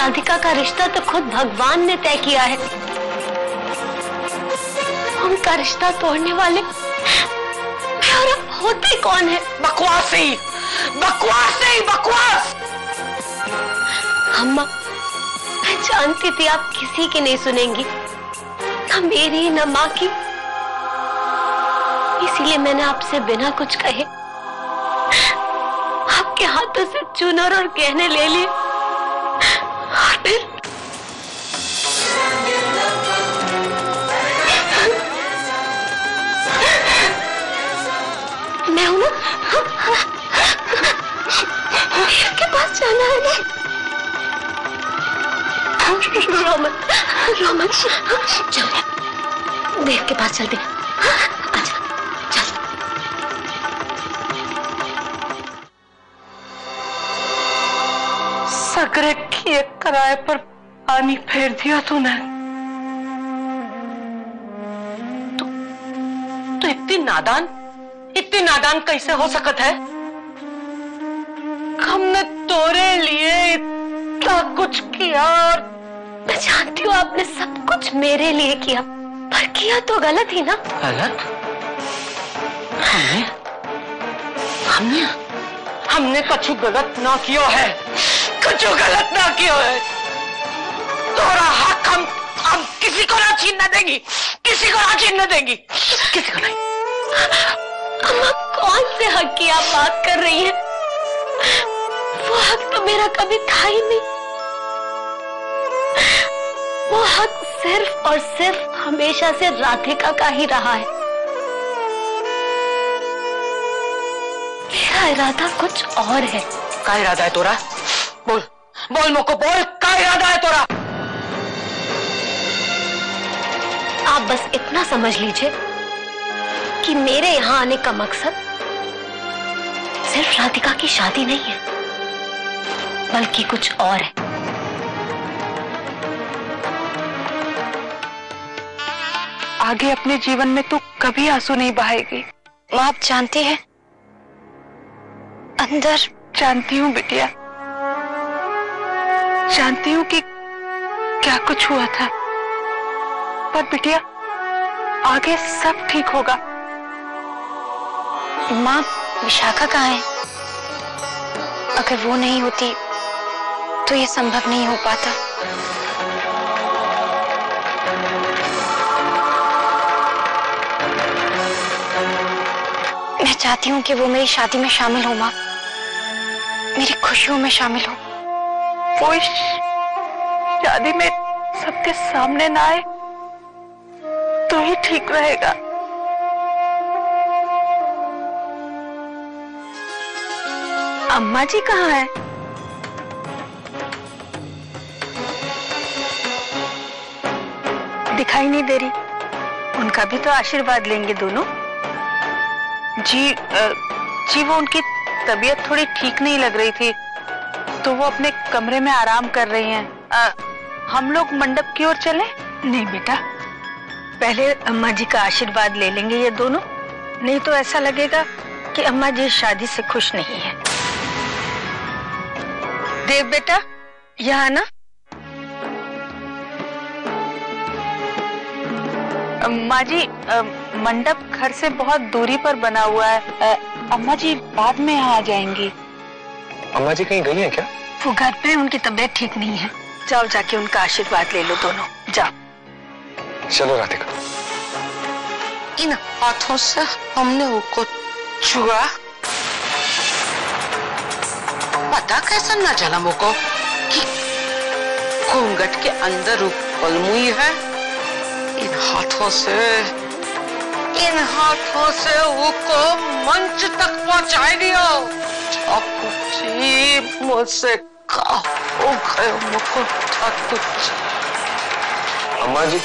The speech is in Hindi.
राधिका का रिश्ता तो खुद भगवान ने तय किया है। उनका रिश्ता तोड़ने वाले मैं और अब होते कौन है? बकवास ही, बकवास ही, बकवास। अम्मा, मैं जानती थी आप किसी की नहीं सुनेंगी, न मेरी न माँ की। इसीलिए मैंने आपसे बिना कुछ कहे आपके हाथों से चुनर और गहने ले लिए और फिर मैं हूं ना, देव के पास जाना है ना। रोमन, रोमन, चल देव के पास चलते। अच्छा चल। सगरे किए किराए पर पानी फेर दिया तूने। तो इतनी नादान कैसे हो सकत है? हमने तोरे लिए इतना कुछ किया और मैं जानती हूँ आपने सब कुछ मेरे लिए किया, पर किया तो गलत ही ना। गलत? हमने कुछ गलत ना किया है, कुछ गलत ना किया है। तोरा हक हम किसी को ना छीनने देंगी, किसी को ना छीनने देंगी, किसी को नहीं। अम्मा, कौन से हक की आप बात कर रही हैं? वो हक तो मेरा कभी था ही नहीं। वो हक सिर्फ और सिर्फ हमेशा से राधिका का ही रहा है। मेरा इरादा कुछ और है। क्या इरादा है तोरा? बोल बोल मोको, बोल, क्या इरादा है तोरा? आप बस इतना समझ लीजिए कि मेरे यहाँ आने का मकसद सिर्फ राधिका की शादी नहीं है, बल्कि कुछ और है। आगे अपने जीवन में तू कभी आंसू नहीं बहाएगी। माँ, आप जानती हैं अंदर। जानती हूँ बिटिया, जानती हूँ कि क्या कुछ हुआ था, पर बिटिया आगे सब ठीक होगा। माँ, विशाखा कहाँ है? अगर वो नहीं होती तो ये संभव नहीं हो पाता। मैं चाहती हूँ कि वो मेरी शादी में शामिल हो माँ, मेरी खुशियों में शामिल हो। वो इस शादी में सबके सामने ना आए तो ही ठीक रहेगा। अम्मा जी कहाँ है? दिखाई नहीं दे रही। उनका भी तो आशीर्वाद लेंगे दोनों। जी वो उनकी तबीयत थोड़ी ठीक नहीं लग रही थी, तो वो अपने कमरे में आराम कर रही हैं। हम लोग मंडप की ओर चलें? नहीं बेटा, पहले अम्मा जी का आशीर्वाद ले लेंगे ये दोनों, नहीं तो ऐसा लगेगा कि अम्मा जी शादी से खुश नहीं है। देव बेटा, यहाँ ना। अम्मा जी, मंडप घर से बहुत दूरी पर बना हुआ है। अम्मा जी बाद में यहाँ आ जाएंगी। अम्मा जी कहीं गई हैं क्या? वो घर पे, उनकी तबीयत ठीक नहीं है। जाओ जाके उनका आशीर्वाद ले लो दोनों, जाओ। चलो राधिका। इन हाथों से हमने उसको छुआ, पता कैसा न चला मुझको कि घूंघट के अंदर पलमुई है। इन हाथों से उसको मंच तक पहुंचाई दियो। ठाकुर जी, मुझसे का हो गए मुझको ठाकुर जी। अम्मा जी,